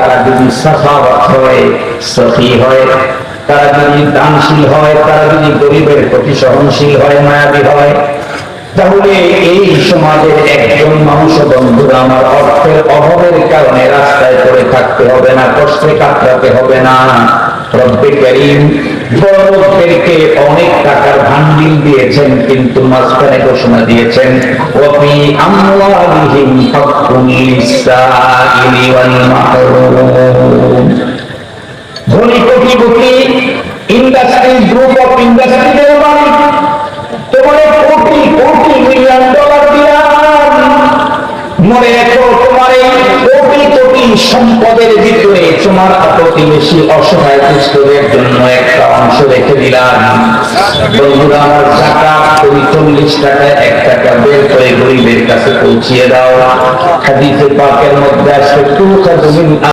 তারা যদি সাখাওয়াত হয়, সখী হয়, তারা যদি দানশীল হয়, তারা যদি গরিবের প্রতি সহনশীল হয়, মায়াবী হয়, তাহলে এই সমাজের একজন মানুষ, বন্ধুরা আমার, অর্থের অভাবের কারণে রাস্তায় পড়ে থাকতে হবে না, কষ্টে কাটাতে হবে না। রব্বে কারীম বড় লোকদেরকে অনেক টাকার ভান্ডিল দিয়েছেন, কিন্তু মাঝখানে ঘোষণা দিয়েছেন ওয়াফি আমওয়ালিহিম হাক্কুন লিস-সাইলি ওয়াল মাহরুম। ধনী কোটিপতি ইন্ডাস্ট্রি, গ্রুপ অফ ইন্ডাস্ট্রিজের মালিক তোমার কোটি কোটি মিলিয়ন ডলার দিলাম, মনে রেখো তোমার এই কোটি কোটি সম্পদের ভিতরে তোমার প্রতিবেশী অসহায় দুস্থদের জন্য একটা অংশ রেখে দিলাম। বন্ধুরা আমার, যাকাত তুমি 40 টাকায় 1 টাকা বের করে গরিবের কাছে পৌঁছিয়ে দাও। হাদিসে পাকের মধ্যে আসে